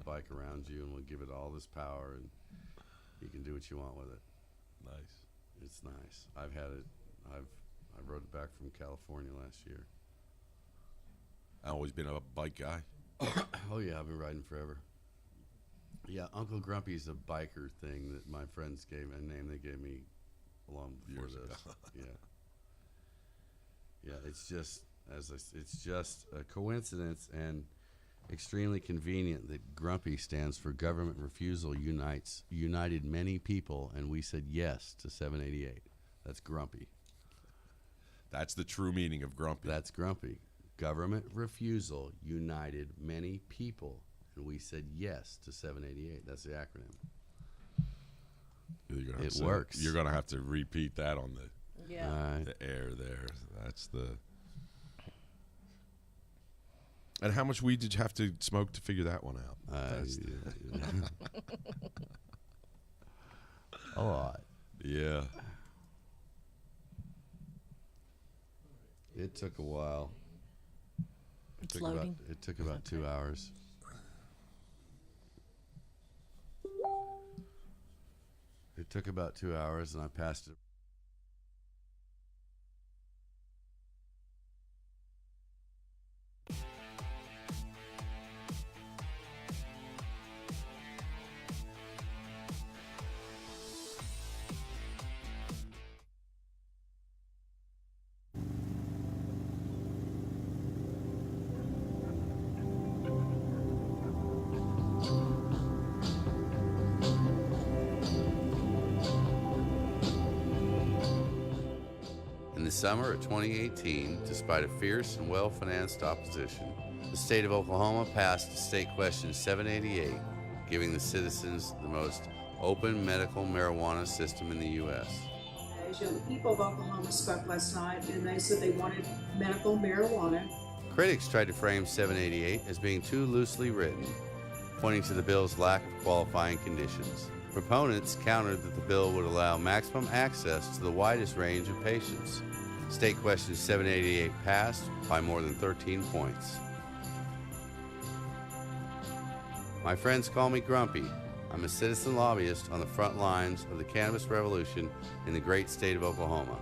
bike around you, and we'll give it all this power, and you can do what you want with it. Nice. It's nice. I've had it. I rode it back from California last year. I've always been a bike guy. Oh yeah, I've been riding forever. Yeah, Uncle Grumpy's a biker thing that my friends gave a name they gave me long before Years this. ago. Yeah, it's just it's just a coincidence and extremely convenient that Grumpy stands for Government Refusal United Many People, and we said yes to 788. That's Grumpy. That's the true meaning of grumpy. That's Grumpy. Government Refusal United Many People, and we said yes to 788. That's the acronym. It works. You're going to have to repeat that on the Yeah. the air there. That's the. And how much weed did you have to smoke to figure that one out? A lot. Yeah. It took a while. It's loading. It took about 2 hours. It took about 2 hours, and I passed it. In the summer of 2018, despite a fierce and well-financed opposition, the state of Oklahoma passed State Question 788, giving the citizens the most open medical marijuana system in the U.S. The people of Oklahoma spoke last night, and they said they wanted medical marijuana. Critics tried to frame 788 as being too loosely written, pointing to the bill's lack of qualifying conditions. Proponents countered that the bill would allow maximum access to the widest range of patients. State Question 788 passed by more than 13 points. My friends call me Grumpy. I'm a citizen lobbyist on the front lines of the cannabis revolution in the great state of Oklahoma.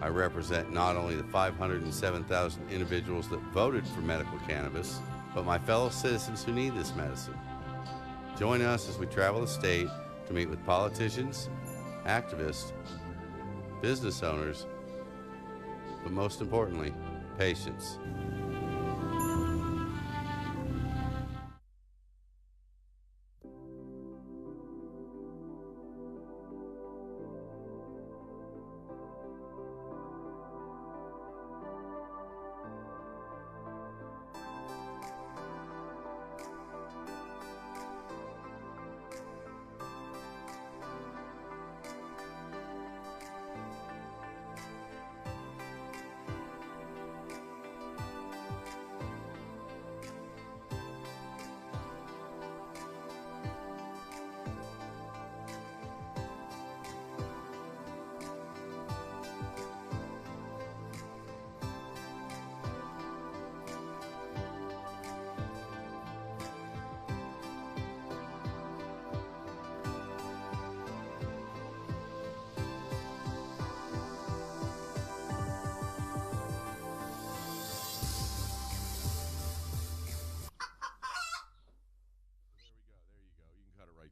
I represent not only the 507,000 individuals that voted for medical cannabis, but my fellow citizens who need this medicine. Join us as we travel the state to meet with politicians, activists, business owners, but most importantly, patients.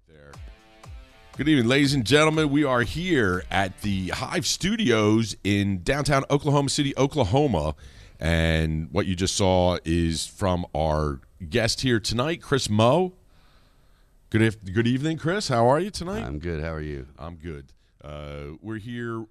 There. Good evening, ladies and gentlemen. We are here at the Hive Studios in downtown Oklahoma City, Oklahoma. And what you just saw is from our guest here tonight, Chris Moe. Good evening, Chris. How are you tonight? I'm good. How are you? I'm good. We're here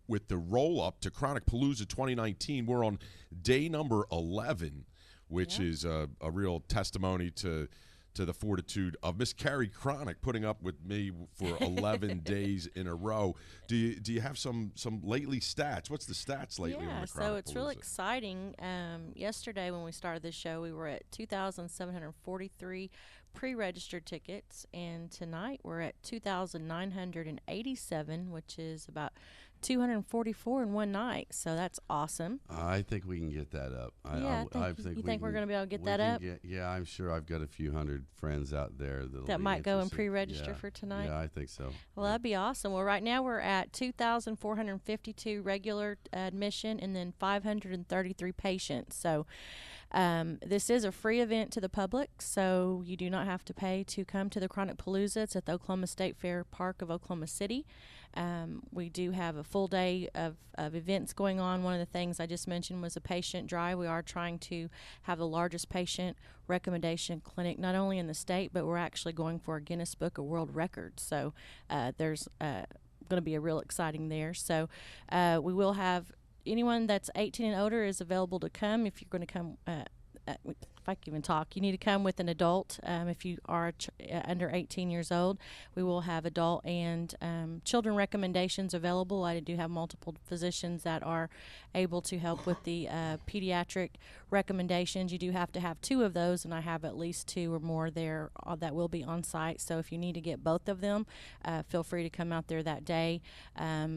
with the roll-up to Chronic Palooza 2019. We're on day number 11, which is a real testimony to the fortitude of Miss Carrie Chronic putting up with me for 11 days in a row. Do you have some lately stats? What's the stats lately on the Chronic so it's Palooza? really exciting. Yesterday when we started this show, we were at 2,743 pre-registered tickets, and tonight we're at 2,987, which is about 244 in one night, so that's awesome. I think we can get that up. I think we're going to be able to get that up? Yeah, I'm sure I've got a few hundred friends out there that might go and pre-register for tonight. Yeah, I think so. Well, that'd be awesome. Well, right now we're at 2,452 regular admission and then 533 patients. So this is a free event to the public, so you do not have to pay to come to the Chronic Palooza. It's at the Oklahoma State Fair Park of Oklahoma City. We do have a full day of events going on. One of the things I just mentioned was a patient drive. We are trying to have the largest patient recommendation clinic, not only in the state, but we're actually going for a Guinness Book of World Records. So there's going to be a real exciting there. So we will have anyone that's 18 and older is available to come. If you're going to come, if I can even talk, you need to come with an adult. If you are under 18 years old, we will have adult and children recommendations available. I do have multiple physicians that are able to help with the pediatric recommendations. You do have to have 2 of those, and I have at least 2 or more there that will be on site. So if you need to get both of them, feel free to come out there that day.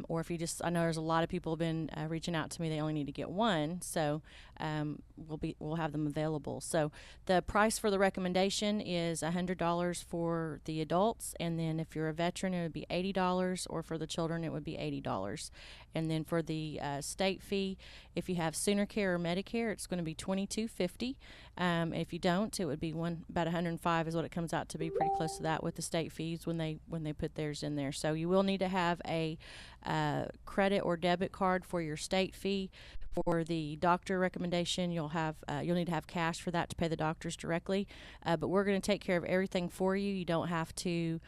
Or if you just, I know there's a lot of people have been reaching out to me. They only need to get 1, so we'll have them available. So the price for the recommendation is $100 for the adults, and then if you're a veteran, it would be $80, or for the children, it would be $80. And then for the state fee, if you have Sooner Care or Medicare, it's going to be $22.50. If you don't, it would be about $105 is what it comes out to be, pretty close to that with the state fees when they put theirs in there. So you will need to have a credit or debit card for your state fee. For the doctor recommendation, you'll need to have cash for that to pay the doctors directly. But we're going to take care of everything for you. You don't have to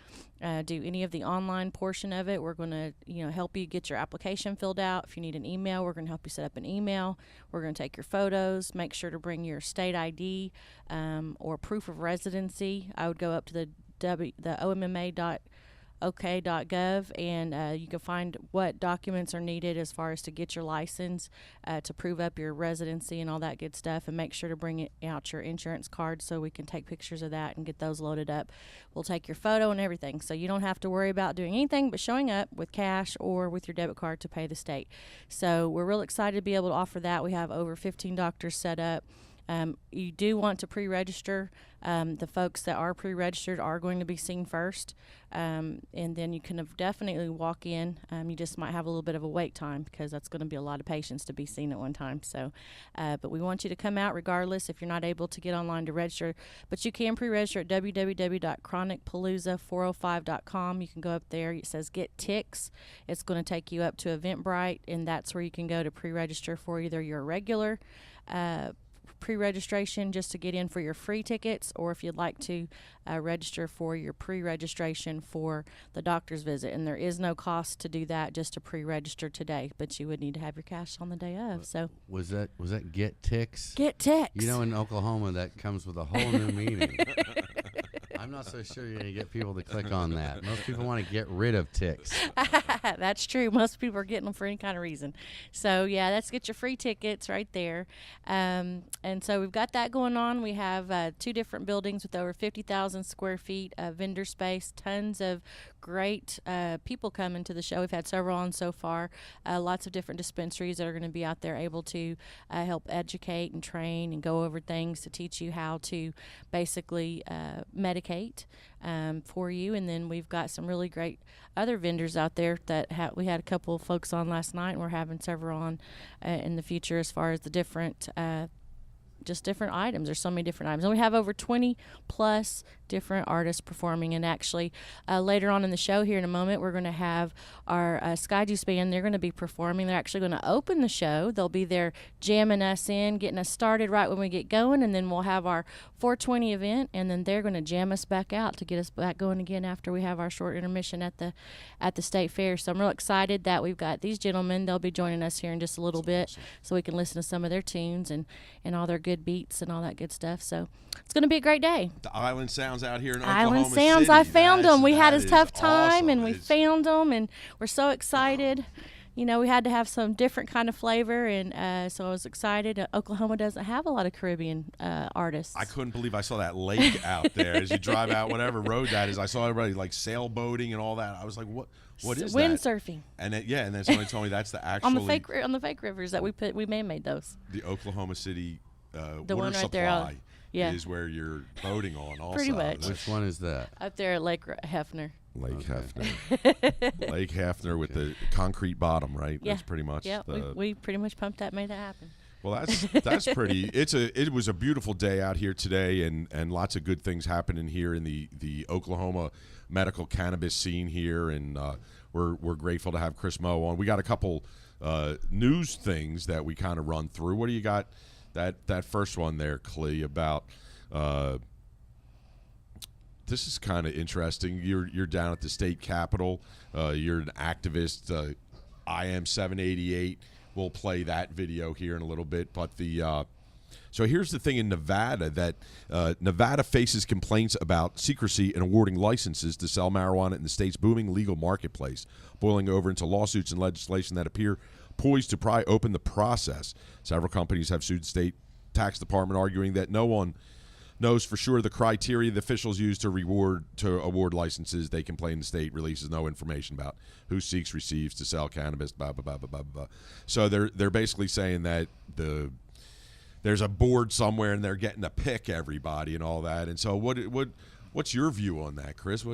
do any of the online portion of it. We're going to help you get your application filled out. If you need an email, we're going to help you set up an email. We're going to take your photos. Make sure to bring your state ID or proof of residency. I would go up to the OMMA.OK.gov, and you can find what documents are needed as far as to get your license, to prove up your residency and all that good stuff, and make sure to bring out your insurance card so we can take pictures of that and get those loaded up. We'll take your photo and everything, so you don't have to worry about doing anything but showing up with cash or with your debit card to pay the state. So we're real excited to be able to offer that. We have over 15 doctors set up. You do want to pre-register. The folks that are pre-registered are going to be seen first, and then you can definitely walk in. You just might have a little bit of a wait time because that's going to be a lot of patients to be seen at one time. So, but we want you to come out regardless if you're not able to get online to register. But you can pre-register at www.chronicpalooza405.com. You can go up there. It says Get Ticks. It's going to take you up to Eventbrite, and that's where you can go to pre-register for either your regular pre-registration just to get in for your free tickets, or if you'd like to register for your pre-registration for the doctor's visit. And there is no cost to do that, just to pre-register today, but you would need to have your cash on the day of. So was that Get Ticks? Get Ticks. In Oklahoma that comes with a whole new meaning. I'm not so sure you're going to get people to click on that. Most people want to get rid of ticks. That's true. Most people are getting them for any kind of reason. So, yeah, let's get your free tickets right there. And so we've got that going on. We have 2 different buildings with over 50,000 square feet of vendor space, tons of great people coming to the show. We've had several on so far. Lots of different dispensaries that are going to be out there able to help educate and train and go over things to teach you how to basically medicate for you. And then we've got some really great other vendors out there that we had a couple of folks on last night, and we're having several on in the future as far as the different items. There's so many different items. And we have over 20 plus different artists performing. And actually, later on in the show here in a moment, we're going to have our Sky Juice Band. They're going to be performing. They're actually going to open the show. They'll be there jamming us in, getting us started right when we get going. And then we'll have our 420 event, and then they're going to jam us back out to get us back going again after we have our short intermission at the state fair. So I'm real excited that we've got these gentlemen. They'll be joining us here in just a little bit, so we can listen to some of their tunes and all their good beats and all that good stuff. So it's going to be a great day. The Island Sounds out here in Oklahoma Island Sounds, City. I found them. We had a tough time, awesome. and we found them, and we're so excited you know, we had to have some different kind of flavor, and so I was excited. Oklahoma doesn't have a lot of Caribbean artists. I couldn't believe I saw that lake out there as you drive out whatever road that is. I saw everybody like sailboating and all that. I was like, what is that? Windsurfing. And then somebody told me that's the actual on the fake rivers that we man-made those. The Oklahoma City the water one right supply there, yeah. is where you're boating on also. Pretty much. Which one is that? Up there at Lake Hefner. Lake Hefner. Lake Hefner with the concrete bottom, right? Yeah. That's pretty much. Yeah, we pretty much pumped that, made that happen. Well, that's pretty. It was a beautiful day out here today, and lots of good things happening here in the Oklahoma medical cannabis scene here, and we're grateful to have Chris Moe on. We got a couple news things that we kind of run through. What do you got? That first one there, Clee, about. This is kind of interesting. You're down at the state capitol. You're an activist. I am 788. We'll play that video here in a little bit. But so here's the thing in Nevada that Nevada faces complaints about secrecy in awarding licenses to sell marijuana in the state's booming legal marketplace, boiling over into lawsuits and legislation that appear poised to pry open the process. Several companies have sued the state tax department, arguing that no one knows for sure the criteria the officials use to award licenses. They complain the state releases no information about who seeks, receives to sell cannabis, blah, blah, blah, blah, blah, blah. So they're basically saying that there's a board somewhere and they're getting to pick everybody and all that. And so what's your view on that, Chris?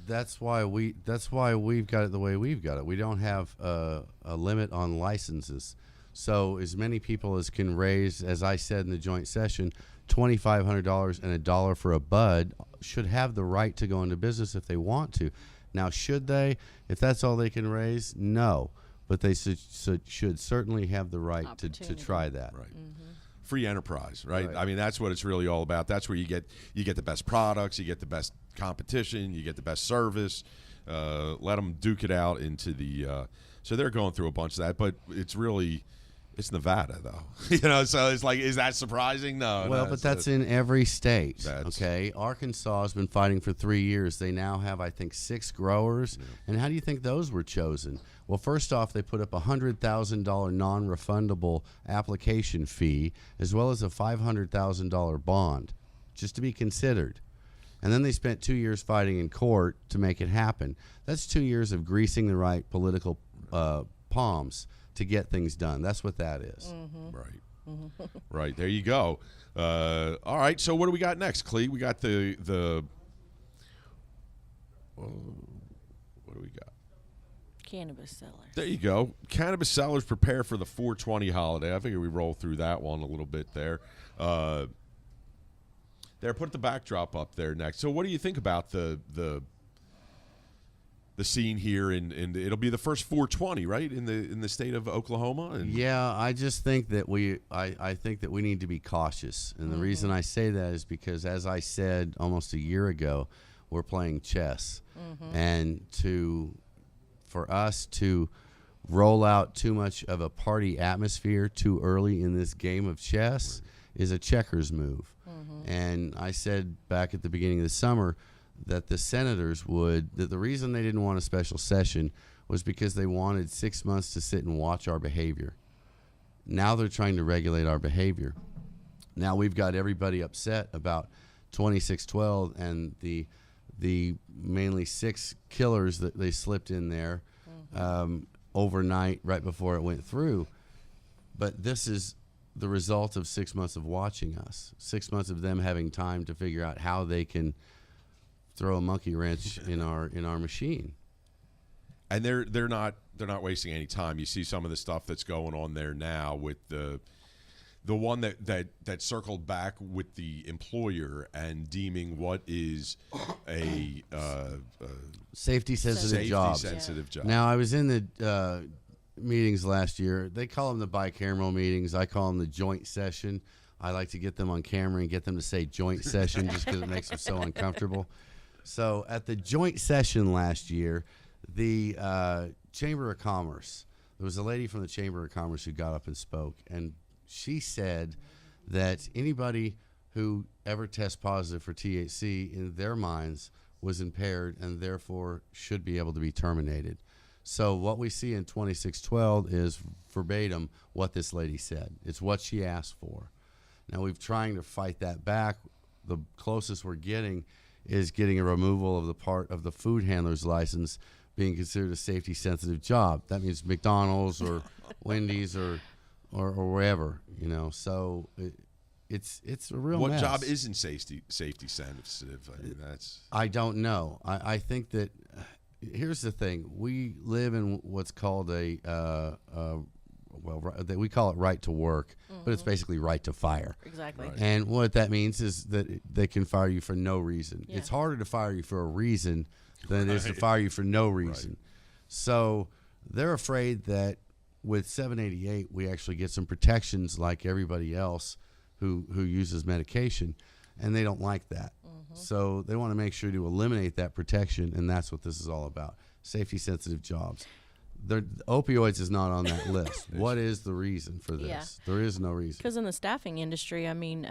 That's why we've got it the way we've got it. We don't have a limit on licenses. So as many people as can raise, as I said in the joint session, $2,500 and $1 for a bud should have the right to go into business if they want to. Now, should they? If that's all they can raise, no. But they should certainly have the right to try that. Right. Mm-hmm. Free enterprise, right? I mean, that's what it's really all about. That's where you get the best products, you get the best competition, you get the best service. Let them duke it out into the. So they're going through a bunch of that, but it's Nevada, though. So it's like, is that surprising? No. Well, but that's in every state. Okay. Arkansas has been fighting for 3 years. They now have, I think, 6 growers. Yeah. And how do you think those were chosen? Well, first off, they put up a $100,000 non-refundable application fee, as well as a $500,000 bond, just to be considered. And then they spent 2 years fighting in court to make it happen. That's 2 years of greasing the right political palms to get things done. That's what that is. Mm-hmm. Right. Mm-hmm. Right. There you go. All right. So what do we got next, Clee? We got the what do we got? Cannabis sellers. There you go. Cannabis sellers prepare for the 420 holiday. I figure we roll through that one a little bit there. Put the backdrop up there next. So what do you think about the scene here and it'll be the first 420, right, in the state of Oklahoma? Yeah, I just think that I think that we need to be cautious, and the reason I say that is because, as I said almost a year ago, we're playing chess, and for us to roll out too much of a party atmosphere too early in this game of chess is a checkers move. And I said back at the beginning of the summer that the senators that the reason they didn't want a special session was because they wanted 6 months to sit and watch our behavior. Now they're trying to regulate our behavior. Now we've got everybody upset about 2612 and the mainly 6 killers that they slipped in there overnight right before it went through. But this is the result of 6 months of watching us, 6 months of them having time to figure out how they can throw a monkey wrench in our machine. And they're not wasting any time. You see some of the stuff that's going on there now with the one that circled back with the employer and deeming what is a safety sensitive job. Now, I was in the meetings last year. They call them the bicameral meetings. I call them the joint session. I like to get them on camera and get them to say joint session just because it makes them so uncomfortable. So at the joint session last year, the Chamber of Commerce, there was a lady from the Chamber of Commerce who got up and spoke, and she said that anybody who ever tests positive for THC in their minds was impaired and therefore should be able to be terminated. So what we see in 2612 is verbatim what this lady said. It's what she asked for. Now we've trying to fight that back. The closest we're getting is getting a removal of the part of the food handler's license being considered a safety sensitive job. That means McDonald's or Wendy's or wherever, you know. So it's a real What mess. job isn't safety sensitive? I mean, I don't know. I think that here's the thing. We live in what's called we call it right to work, but it's basically right to fire. Exactly. Right. And what that means is that they can fire you for no reason. Yeah. It's harder to fire you for a reason than it is to fire you for no reason. Right. So they're afraid that with 788, we actually get some protections like everybody else who uses medication, and they don't like that. So they want to make sure to eliminate that protection, and that's what this is all about. Safety-sensitive jobs. Opioids is not on that list. What is the reason for this? Yeah. There is no reason. Because in the staffing industry, I mean,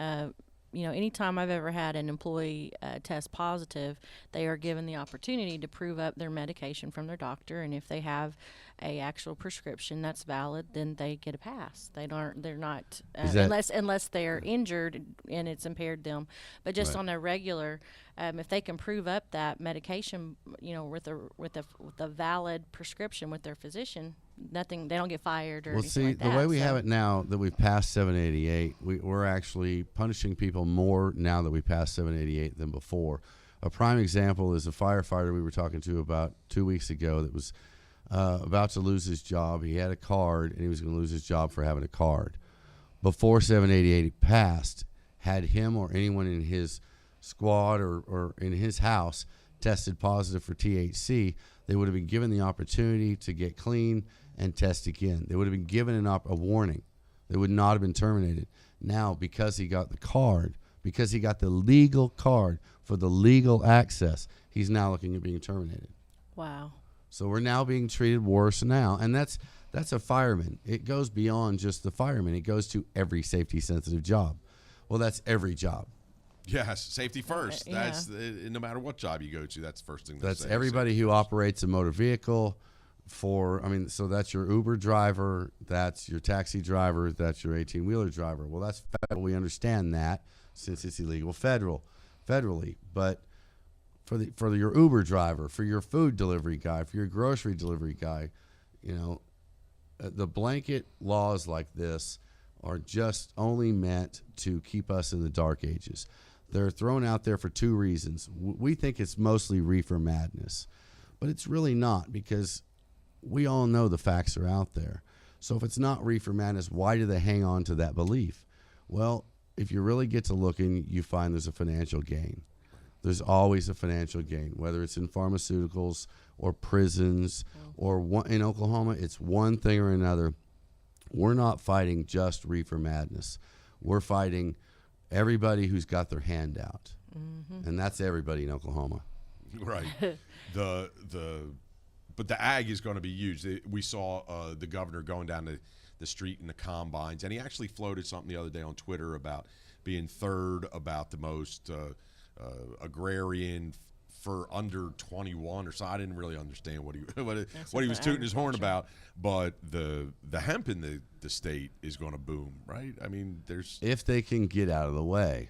anytime I've ever had an employee test positive, they are given the opportunity to prove up their medication from their doctor, and if they have a actual prescription that's valid, then they get a pass. They're not unless they're injured and it's impaired them. But just Right. on a regular, if they can prove up that medication, with a valid prescription with their physician, they don't get fired or Well, anything see, like that. the way we have it now that we've passed 788, we're actually punishing people more now that we passed 788 than before. A prime example is a firefighter we were talking to about 2 weeks ago that was about to lose his job. He had a card, and he was going to lose his job for having a card. Before 788 passed, had him or anyone in his squad or in his house tested positive for THC, they would have been given the opportunity to get clean and test again. They would have been given a warning. They would not have been terminated. Now, because he got the card, because he got the legal card for the legal access, he's now looking at being terminated. Wow. So we're now being treated worse now, and that's a fireman. It goes beyond just the fireman. It goes to every safety-sensitive job. Well, that's every job. yes, safety first. Yeah. That's no matter what job you go to. That's the first thing. That's everybody who operates a motor vehicle. So that's your Uber driver, that's your taxi driver, that's your 18-wheeler driver. Well, that's federal. We understand that since it's illegal federally. But for your Uber driver, for your food delivery guy, for your grocery delivery guy, the blanket laws like this are just only meant to keep us in the dark ages. They're thrown out there for two reasons. We think it's mostly reefer madness, but it's really not, because we all know the facts are out there. So if it's not reefer madness, why do they hang on to that belief? Well, if you really get to looking, you find there's a financial gain. There's always a financial gain, whether it's in pharmaceuticals or prisons or in Oklahoma, it's one thing or another. We're not fighting just reefer madness. We're fighting everybody who's got their hand out. And that's everybody in Oklahoma. Right. But the ag is going to be huge. We saw the governor going down the street in the combines, and he actually floated something the other day on Twitter about being third about the most agrarian for under 21 or so. I didn't really understand what he was tooting his horn about, but the hemp in the state is going to boom, right? I mean, if they can get out of the way.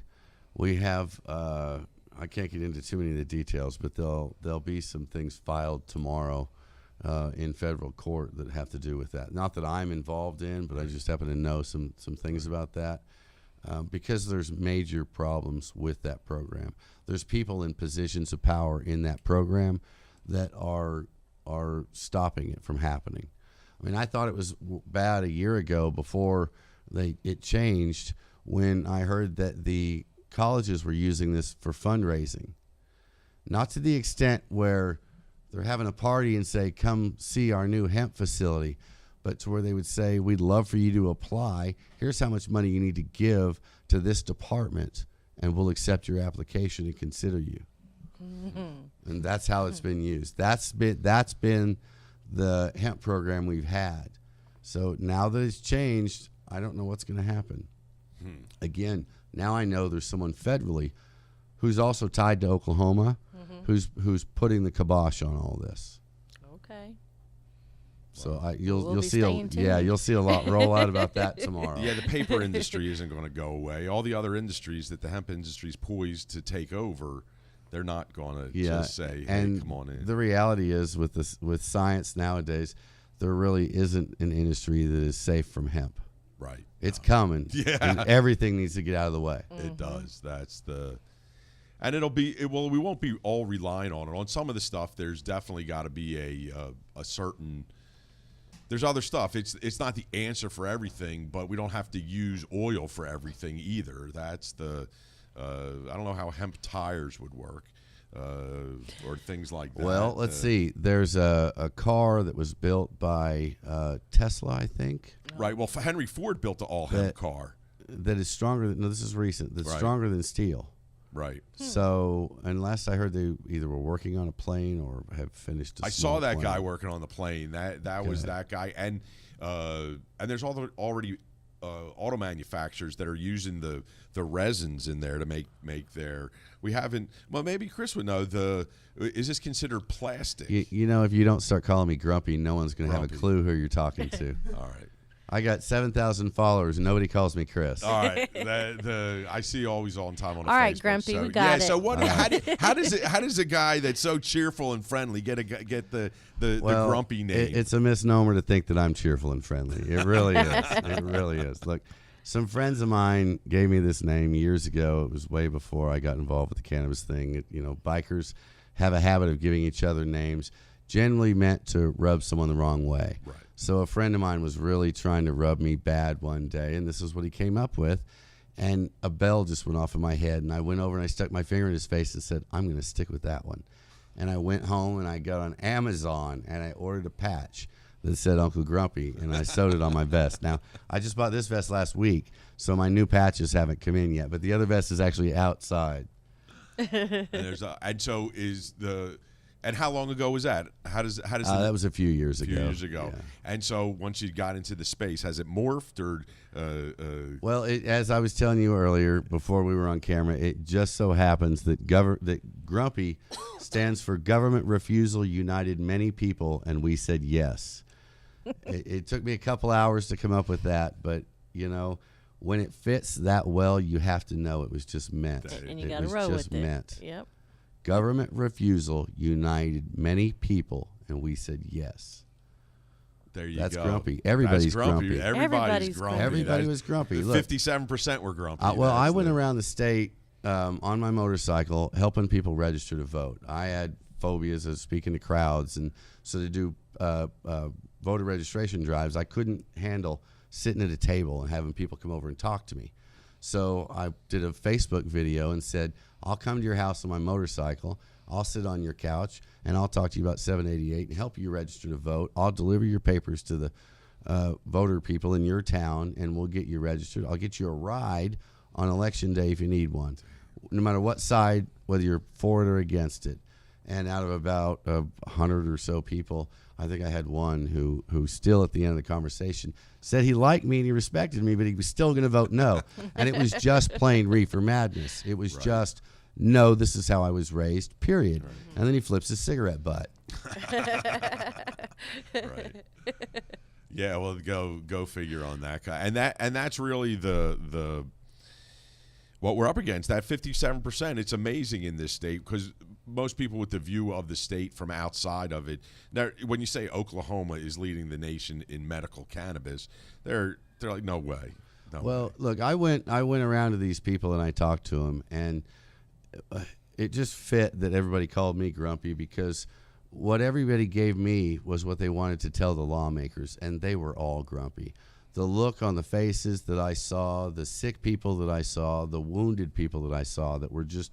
We have I can't get into too many of the details, but there'll be some things filed tomorrow in federal court that have to do with that. Not that I'm involved in, but I just happen to know some things about that. Because there's major problems with that program. There's people in positions of power in that program that are stopping it from happening. I mean, I thought it was bad a year ago before it changed, when I heard that the colleges were using this for fundraising. Not to the extent where they're having a party and say, come see our new hemp facility, but to where they would say, we'd love for you to apply. Here's how much money you need to give to this department, and we'll accept your application and consider you. And that's how it's been used. That's been the hemp program we've had. So now that it's changed, I don't know what's going to happen. Again, now I know there's someone federally who's also tied to Oklahoma, who's putting the kibosh on all this. Okay. So We'll you'll be see staying tuned. you'll see a lot roll out about that tomorrow. Yeah, the paper industry isn't going to go away. All the other industries that the hemp industry is poised to take over, they're not going to just say, "Hey, and come on in." The reality is with science nowadays, there really isn't an industry that is safe from hemp. Right. It's coming. Yeah. And everything needs to get out of the way. It does. That's the, and it'll be. Well, we won't be all relying on it. On some of the stuff, there's definitely got to be a certain. There's other stuff. It's not the answer for everything, but we don't have to use oil for everything either. That's the. I don't know how hemp tires would work, or things like that. Well, let's see. There's a car that was built by Tesla, I think. Right. Well, Henry Ford built the all hemp car. That is stronger than. No, this is recent. That's Right. stronger than steel. Right. So, and last I heard, they either were working on a plane or have finished. I saw that guy working on the plane. That was that guy, and there's already auto manufacturers that are using the resins in there to make their. We haven't. Well, maybe Chris would know. Is this considered plastic? You know, if you don't start calling me grumpy, no one's going to have a Grumpy. clue who you're talking to. All right. I got 7,000 followers, and nobody calls me Chris. All right. I see you always on time on the All right, Facebook, Grumpy, so, we got it. So what? How does a guy that's so cheerful and friendly get the grumpy name? It's a misnomer to think that I'm cheerful and friendly. It really is. It really is. Look, some friends of mine gave me this name years ago. It was way before I got involved with the cannabis thing. Bikers have a habit of giving each other names, generally meant to rub someone the wrong way. Right. So a friend of mine was really trying to rub me bad one day, and this is what he came up with. And a bell just went off in my head, and I went over and I stuck my finger in his face and said, I'm going to stick with that one. And I went home and I got on Amazon and I ordered a patch that said Uncle Grumpy, and I sewed it on my vest. Now, I just bought this vest last week, so my new patches haven't come in yet, but the other vest is actually outside. And how long ago was that? How does that was a few years ago. Yeah. And so once you got into the space, has it morphed or? Well, as I was telling you earlier before we were on camera, it just so happens that that Grumpy stands for Government Refusal United Many People, and we said yes. It took me a couple hours to come up with that, but when it fits that well, you have to know it was just meant. And you got to roll with it. Meant. Yep. Government Refusal United Many People, and we said yes. There you That's go. Grumpy. Everybody's grumpy. Everybody's grumpy. Everybody was grumpy. Look, 57% were grumpy. I went around the state on my motorcycle helping people register to vote. I had phobias of speaking to crowds, and so to do voter registration drives, I couldn't handle sitting at a table and having people come over and talk to me. So I did a Facebook video and said, I'll come to your house on my motorcycle, I'll sit on your couch, and I'll talk to you about 788 and help you register to vote. I'll deliver your papers to the voter people in your town, and we'll get you registered. I'll get you a ride on election day if you need one, no matter what side, whether you're for it or against it. And out of about 100 or so people, I think I had one who still at the end of the conversation said he liked me and he respected me, but he was still going to vote no. And it was just plain reefer madness. It was just, no, this is how I was raised, period. Right. And then he flips his cigarette butt. Right. Yeah, well, go figure on that guy. And that's really the what we're up against, that 57%. It's amazing in this state because most people with the view of the state from outside of it. Now, when you say Oklahoma is leading the nation in medical cannabis, they're like, no way. No way. Look, I went around to these people and I talked to them, and it just fit that everybody called me grumpy because what everybody gave me was what they wanted to tell the lawmakers, and they were all grumpy. The look on the faces that I saw, the sick people that I saw, the wounded people that I saw that were just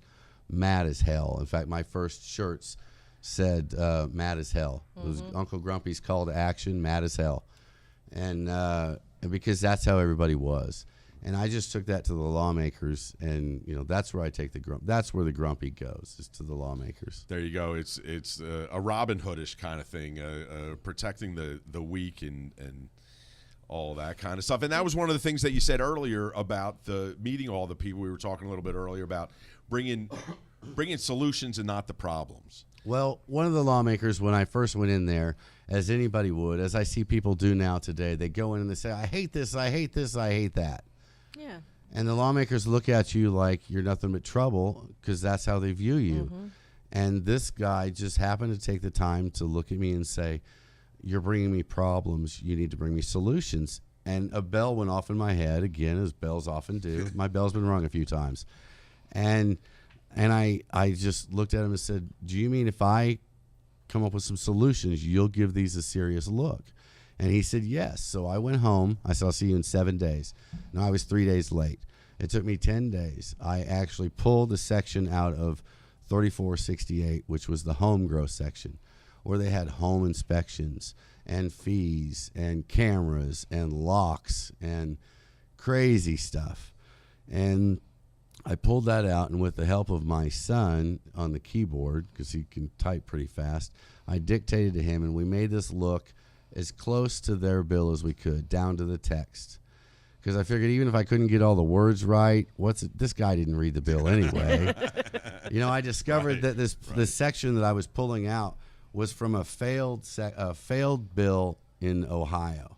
mad as hell. In fact, my first shirts said mad as hell. It was Uncle Grumpy's call to action, mad as hell. And because that's how everybody was. And I just took that to the lawmakers, and that's where I take that's where the grumpy goes, is to the lawmakers. There you go. It's a Robin Hoodish kind of thing, protecting the weak and all that kind of stuff. And that was one of the things that you said earlier about the meeting all the people. We were talking a little bit earlier about bringing solutions and not the problems. Well, one of the lawmakers, when I first went in there, as anybody would, as I see people do now today, they go in and they say, I hate this, I hate this, I hate that. Yeah. And the lawmakers look at you like you're nothing but trouble because that's how they view you. Mm-hmm. And this guy just happened to take the time to look at me and say, you're bringing me problems. You need to bring me solutions. And a bell went off in my head, again, as bells often do. My bell's been rung a few times. And I just looked at him and said, do you mean if I come up with some solutions, you'll give these a serious look? And he said, yes. So I went home. I said, I'll see you in 7 days. No, I was 3 days late. It took me 10 days. I actually pulled a section out of 3468, which was the home growth section, where they had home inspections and fees and cameras and locks and crazy stuff. And I pulled that out, and with the help of my son on the keyboard, because he can type pretty fast, I dictated to him, and we made this look as close to their bill as we could, down to the text. Because I figured even if I couldn't get all the words right, this guy didn't read the bill anyway. I discovered that this section that I was pulling out was from a failed bill in Ohio,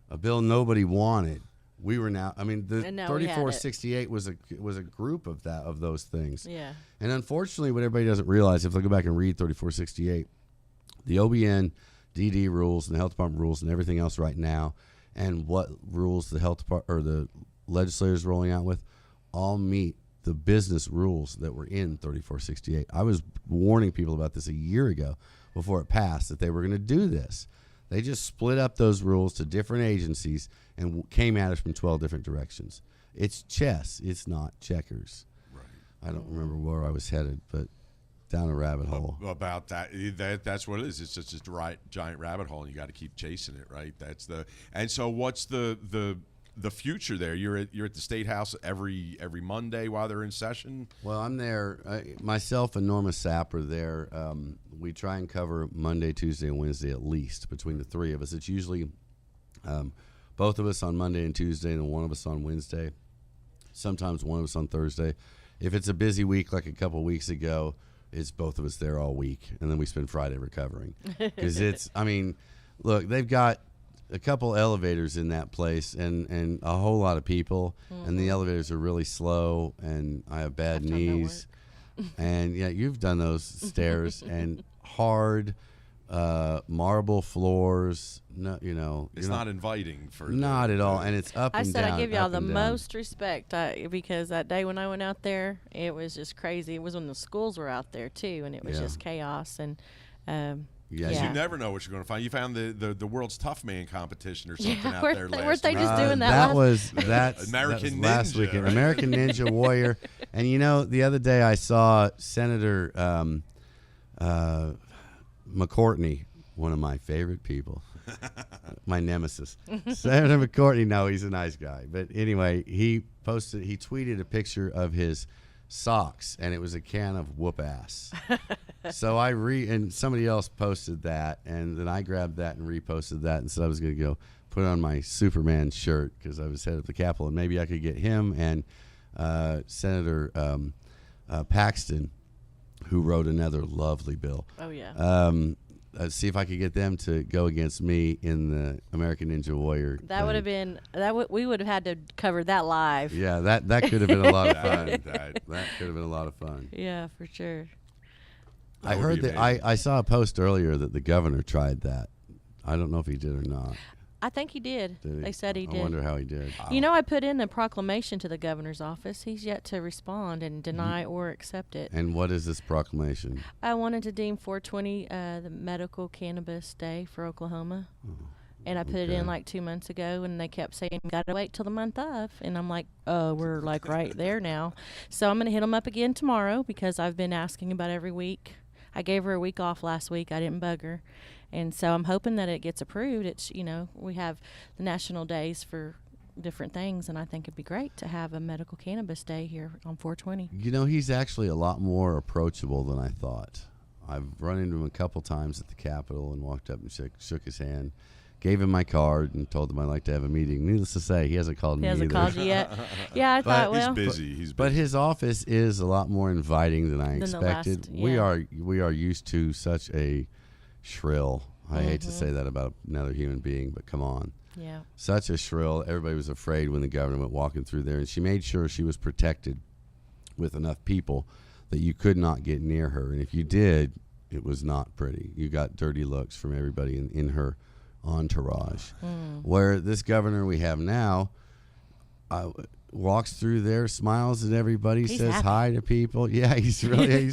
a bill nobody wanted. We were now. I mean, the 3468 was a group of those things. Yeah. And unfortunately, what everybody doesn't realize, if they go back and read 3468, the OBN, DD rules and the health department rules and everything else right now, and what rules the health department or the legislators rolling out with, all meet the business rules that were in 3468. I was warning people about this a year ago before it passed that they were going to do this. They just split up those rules to different agencies and came at us from 12 different directions. It's chess. It's not checkers. Right. I don't remember where I was headed, but down a rabbit hole. About that's what it is. It's just a giant rabbit hole, and you got to keep chasing it, right? And so what's the future there? You're at the State House every Monday while they're in session? Well, I'm there. Myself and Norma Sapp are there. We try and cover Monday, Tuesday, and Wednesday at least between the three of us. It's usually both of us on Monday and Tuesday, and then one of us on Wednesday. Sometimes one of us on Thursday. If it's a busy week like a couple weeks ago, it's both of us there all week, and then we spend Friday recovering. Because look, they've got a couple elevators in that place and a whole lot of people, and the elevators are really slow, and I have bad knees. And yeah, you've done those stairs and hard marble floors. No, it's not inviting for not at all, and it's up and down. I said I give y'all the down. most respect because that day when I went out there, it was just crazy. It was when the schools were out there too, and it was just chaos. And Yes, you never know what you're going to find. You found the world's Tough Man competition or something out there last weren't they week. just doing that? That was American last Ninja, weekend. right? American Ninja Warrior. And the other day I saw Senator McCourtney, one of my favorite people, my nemesis. Senator McCourtney. No, he's a nice guy. But anyway, he tweeted a picture of his socks, and it was a can of whoop ass. So and somebody else posted that, and then I grabbed that and reposted that and said I was going to go put on my Superman shirt because I was headed to the Capitol, and maybe I could get him and Senator Paxton, who wrote another lovely bill. Oh yeah. See if I could get them to go against me in the American Ninja Warrior. That would have been we would have had to cover that live. Yeah, that could have been a lot of fun. That could have been a lot of fun. Yeah, for sure. I heard that I saw a post earlier that the governor tried that. I don't know if he did or not. I think he did. Did he? They said he did. I wonder how he did. I put in a proclamation to the governor's office. He's yet to respond and deny or accept it. And what is this proclamation? I wanted to deem 420 the medical cannabis day for Oklahoma. And I put it in like 2 months ago, and they kept saying, got to wait till the month of. And I'm like, we're like right there now. So I'm going to hit them up again tomorrow because I've been asking about every week. I gave her a week off last week. I didn't bug her. And so I'm hoping that it gets approved. It's, we have the national days for different things, and I think it'd be great to have a medical cannabis day here on 420. He's actually a lot more approachable than I thought. I've run into him a couple times at the Capitol and walked up and shook his hand. gave him my card and told him I'd like to have a meeting. Needless to say, he hasn't called me hasn't either. called you yet. Yeah, I thought, well, He's busy. He's busy. But his office is a lot more inviting than I Than the expected. last, We are used to such a shrill. I hate to say that about another human being, but come on. yeah. Such a shrill. Everybody was afraid when the governor went walking through there, and she made sure she was protected with enough people that you could not get near her. And if you did, it was not pretty. You got dirty looks from everybody in her entourage. Where this governor we have now walks through there, smiles at everybody, He's says happy. hi to people. Yeah, he's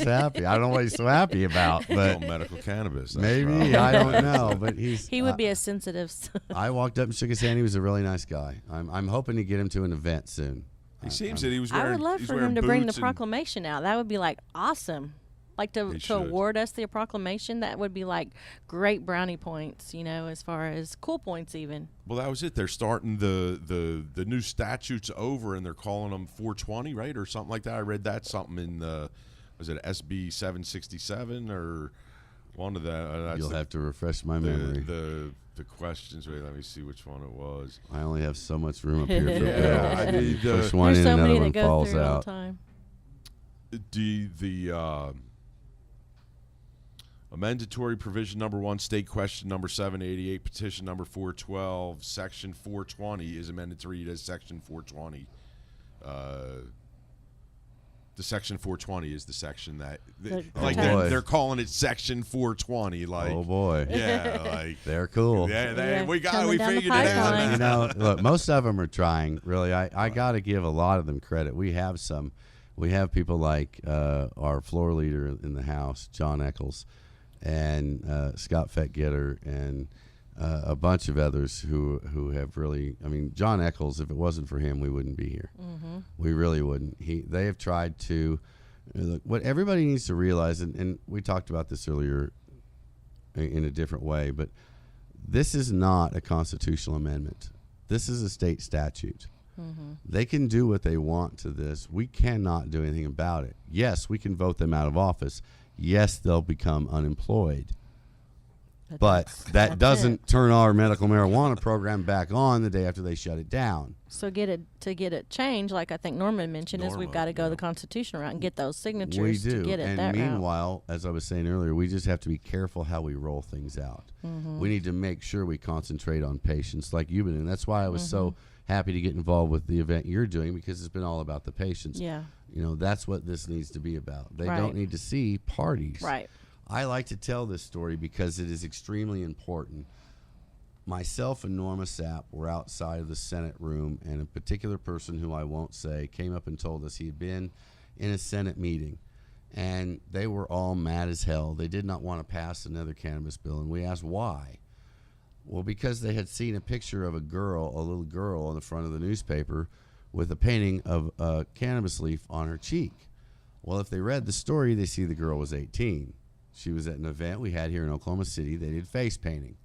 happy. I don't know what he's so happy about, but Well, medical cannabis. That's maybe probably- I don't know. But He would be a sensitive. I walked up and shook his hand. He was a really nice guy. I'm hoping to get him to an event soon. He seems that he was wearing. I would love he's for wearing him to bring the boots and- proclamation out. That would be like awesome. Like He to should. award us the proclamation, that would be like great brownie points, as far as cool points even. Well, that was it. They're starting the new statutes over, and they're calling them 420, right, or something like that. I read that something in was it SB 767 or one of that? That's You'll have to refresh my the, memory. the questions. Wait, let me see which one it was. I only have so much room up here for Yeah, I Bill. need, Push one There's in, so another many one that go falls through all the out. time. The amendatory provision number 1, state question number 788, petition number 412, section 420 is amended to read as section 420. The section 420 is the section that, like boy. they're calling it section 420. Like, Oh boy, yeah, like they're cool. Yeah, we coming down the figured it out. pipeline. now. Look, most of them are trying. Really, I got to give a lot of them credit. We have people like our floor leader in the House, John Eccles, and Scott Fettgetter, and a bunch of others who have really. I mean, John Eccles. If it wasn't for him, we wouldn't be here. We really wouldn't. They have tried to. Look, what everybody needs to realize, and we talked about this earlier in a different way, but this is not a constitutional amendment. This is a state statute. They can do what they want to this. We cannot do anything about it. Yes, we can vote them out of office. Yes, they'll become unemployed. But that doesn't turn our medical marijuana program back on the day after they shut it down. So to get it changed, like I think Norman mentioned, is we've got to go the constitutional route and get those signatures We do. to get it And that route. meanwhile, as I was saying earlier, we just have to be careful how we roll things out. We need to make sure we concentrate on patients like you've been doing. That's why I was so happy to get involved with the event you're doing, because it's been all about the patients. Yeah. That's what this needs to be about. They Right. don't need to see parties. Right. I like to tell this story because it is extremely important. Myself and Norma Sapp were outside of the Senate room, and a particular person who I won't say came up and told us he had been in a Senate meeting, and they were all mad as hell. They did not want to pass another cannabis bill, and we asked why. Well, because they had seen a picture of a little girl on the front of the newspaper with a painting of a cannabis leaf on her cheek. Well, if they read the story, they see the girl was 18. She was at an event we had here in Oklahoma City. They did face painting.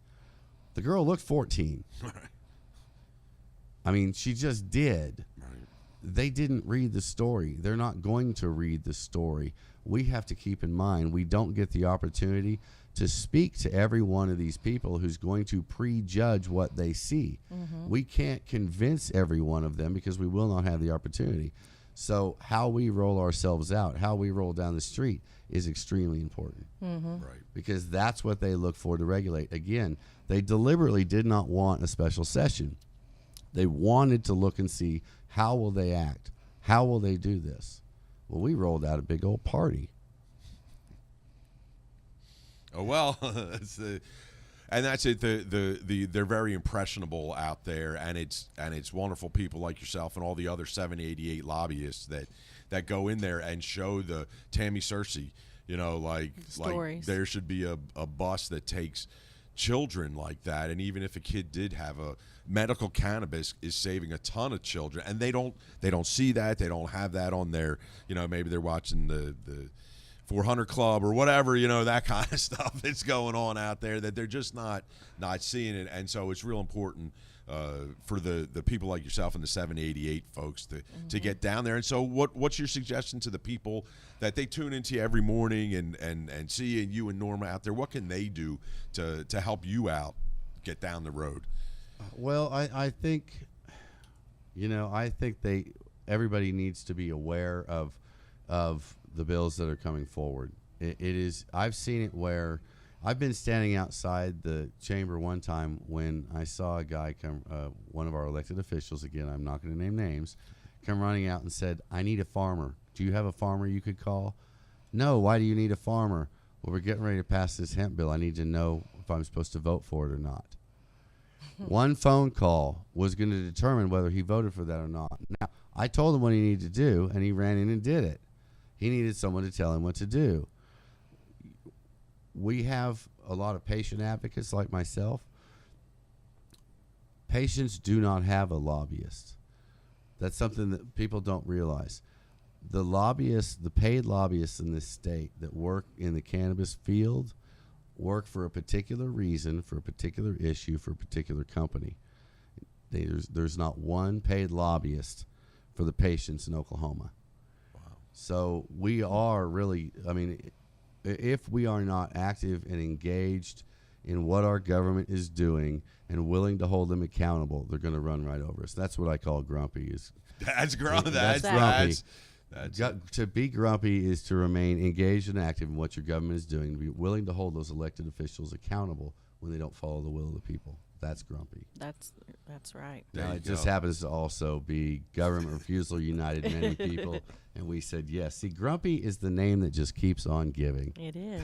The girl looked 14. I mean, she just did. They didn't read the story. They're not going to read the story. We have to keep in mind we don't get the opportunity to speak to every one of these people who's going to prejudge what they see. We can't convince every one of them because we will not have the opportunity. So how we roll ourselves out, how we roll down the street is extremely important. Right. Because that's what they look for to regulate. Again, they deliberately did not want a special session. They wanted to look and see how will they act? How will they do this? Well, we rolled out a big old party. Oh well, and that's it. They're very impressionable out there, and it's wonderful people like yourself and all the other 788 lobbyists that go in there and show the Tammy Cersei, like there should be a bus that takes children like that, and even if a kid did have a medical cannabis is saving a ton of children, and they don't see that, they don't have that on their, maybe they're watching the 400 Club or whatever, that kind of stuff that's going on out there that they're just not seeing it. And so it's real important for the people like yourself and the 788 folks to get down there. And so what's your suggestion to the people that they tune into you every morning and see you and Norma out there? What can they do to help you out get down the road? Well, I think, I think everybody needs to be aware of the bills that are coming forward. It is, I've seen it where I've been standing outside the chamber one time when I saw a guy come, one of our elected officials, again, I'm not going to name names, come running out and said, I need a farmer. Do you have a farmer you could call? No, why do you need a farmer? Well, we're getting ready to pass this hemp bill. I need to know if I'm supposed to vote for it or not. One phone call was going to determine whether he voted for that or not. Now, I told him what he needed to do, and he ran in and did it. He needed someone to tell him what to do. We have a lot of patient advocates like myself. Patients do not have a lobbyist. That's something that people don't realize. The lobbyists, the paid lobbyists in this state that work in the cannabis field work for a particular reason, for a particular issue, for a particular company. There's not one paid lobbyist for the patients in Oklahoma. Wow. So we are really, if we are not active and engaged in what our government is doing and willing to hold them accountable, they're going to run right over us. That's what I call grumpy. That's grumpy. That's grumpy. To be grumpy is to remain engaged and active in what your government is doing, to be willing to hold those elected officials accountable when they don't follow the will of the people. That's grumpy. That's right. Now, it just happens to also be Government Refusal United many people, and we said yes. See, grumpy is the name that just keeps on giving. It is.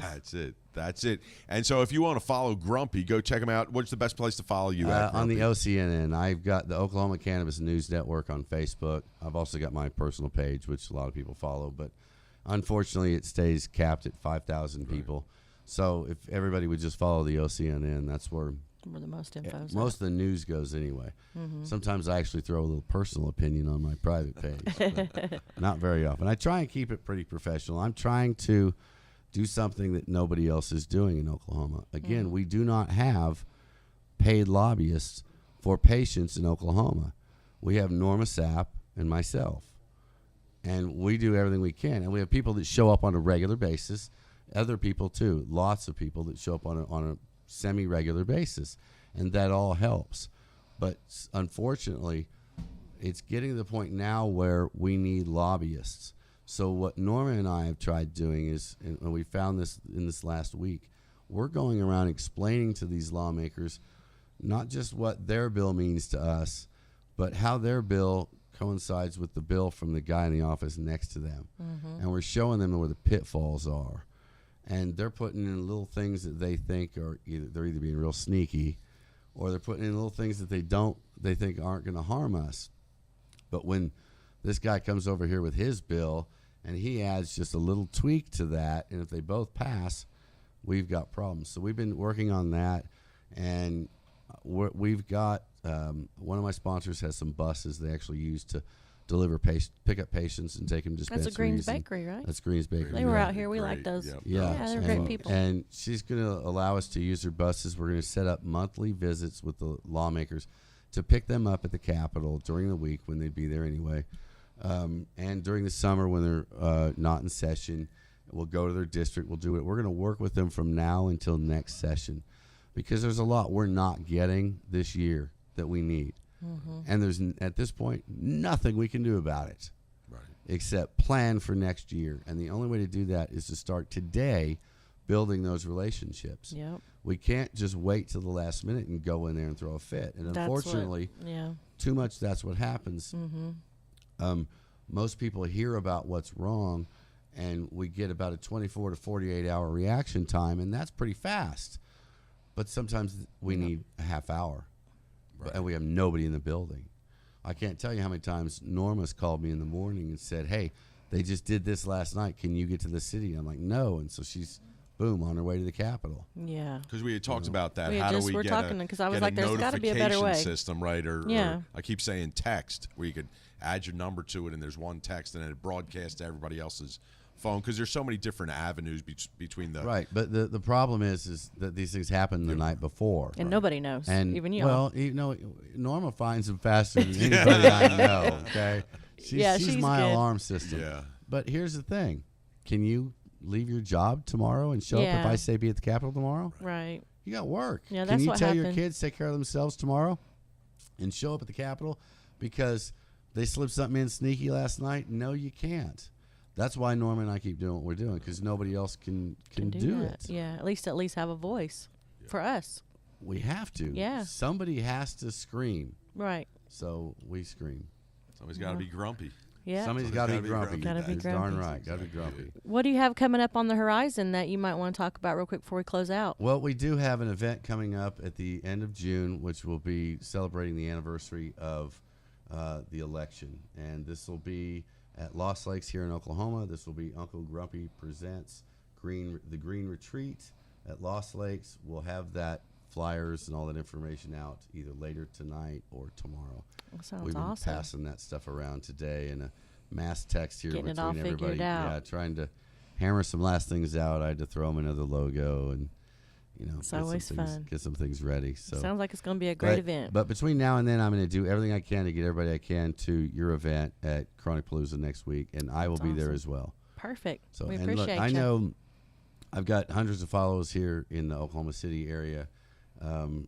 That's it. And so if you want to follow Grumpy, go check him out. What's the best place to follow you at, on the OCNN. I've got the Oklahoma Cannabis News Network on Facebook. I've also got my personal page, which a lot of people follow, but unfortunately it stays capped at 5,000 people. So if everybody would just follow the OCNN, that's where the most info. Most of the news goes anyway. Mm-hmm. Sometimes I actually throw a little personal opinion on my private page. But not very often. I try and keep it pretty professional. I'm trying to do something that nobody else is doing in Oklahoma. Again, we do not have paid lobbyists for patients in Oklahoma. We have Norma Sapp and myself. And we do everything we can. And we have people that show up on a regular basis. Other people, too. Lots of people that show up on a semi-regular basis, and that all helps. But unfortunately, it's getting to the point now where we need lobbyists. So what Norma and I have tried doing is, and we found this in this last week, we're going around explaining to these lawmakers not just what their bill means to us, but how their bill coincides with the bill from the guy in the office next to them. Mm-hmm. And we're showing them where the pitfalls are. And they're putting in little things that they think are they're either being real sneaky, or they're putting in little things that they think aren't going to harm us. But when this guy comes over here with his bill and he adds just a little tweak to that, and if they both pass, we've got problems. So we've been working on that, and we've got one of my sponsors has some buses they actually use to deliver pick up patients and take them to dispensaries. That's a Green's Bakery, right? That's Green's Bakery. They were out here. We like those. Yep. Yeah, they're great people. And she's going to allow us to use her buses. We're going to set up monthly visits with the lawmakers to pick them up at the Capitol during the week when they'd be there anyway. And during the summer when they're not in session, we'll go to their district. We'll do it. We're going to work with them from now until next session, because there's a lot we're not getting this year that we need. Mm-hmm. And there's, at this point, nothing we can do about it, right, except plan for next year. And the only way to do that is to start today building those relationships. Yep. We can't just wait till the last minute and go in there and throw a fit. And unfortunately, too much that's what happens. Mm-hmm. Most people hear about what's wrong, and we get about a 24 to 48 hour reaction time, and that's pretty fast. But sometimes we need a half hour. Right. And we have nobody in the building. I can't tell you how many times Norma's called me in the morning and said, hey, they just did this last night. Can you get to the city? I'm like, no. And so she's, boom, on her way to the Capitol. Yeah. Because we had talked about that. How do we get a notification system, right? Or I keep saying text, where you could add your number to it, and there's one text, and then it broadcasts to everybody else's phone, because there's so many different avenues between the right. But the problem is that these things happen the night before, and nobody knows, and even you. Well, Norma finds them faster than anybody I know. Okay, she's my good alarm system. Yeah. But here's the thing: can you leave your job tomorrow and show up if I say be at the Capitol tomorrow? Right. You got work. Yeah, Can that's you what tell your happened. kids to take care of themselves tomorrow and show up at the Capitol because they slipped something in sneaky last night? No, you can't. That's why Norma and I keep doing what we're doing, because nobody else can do that. it. Yeah, at least have a voice for us. We have to. Yeah. Somebody has to scream. Right. So we scream. Somebody's got to be grumpy. Yeah. Somebody's got to be grumpy. Gotta be That's darn grumpy. right. Got to be grumpy. What do you have coming up on the horizon that you might want to talk about real quick before we close out? Well, we do have an event coming up at the end of June, which will be celebrating the anniversary of the election. And this will be at Lost Lakes here in Oklahoma. This will be Uncle Grumpy Presents the Green Retreat at Lost Lakes. We'll have that flyers and all that information out either later tonight or tomorrow. That sounds We've been awesome. passing that stuff around today in a mass text here Getting it between all figured everybody. out. Yeah, trying to hammer some last things out. I had to throw them another logo and It's always fun. Get some things ready. So Sounds like it's going to be a great event. But between now and then, I'm going to do everything I can to get everybody I can to your event at Chronic Palooza next week, and I will be there awesome. as well. Perfect. So We and appreciate look, you. I know I've got hundreds of followers here in the Oklahoma City area.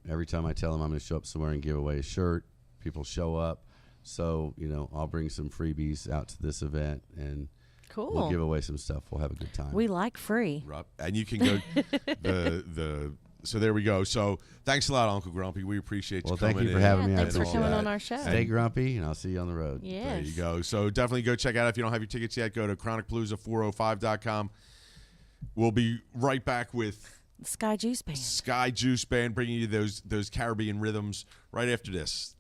Every time I tell them I'm going to show up somewhere and give away a shirt, people show up. So I'll bring some freebies out to this event, and Cool. we'll give away some stuff. We'll have a good time. We like free. And you can go so there we go. So thanks a lot, Uncle Grumpy. We appreciate you Well, coming thank you for in. having me. I Thanks for appreciate coming it. on our show. Stay grumpy, and I'll see you on the road. Yes. There you go. So definitely go check out. If you don't have your tickets yet, go to chronicpalooza405.com. We'll be right back with Sky Juice Band. Sky Juice Band bringing you those Caribbean rhythms right after this.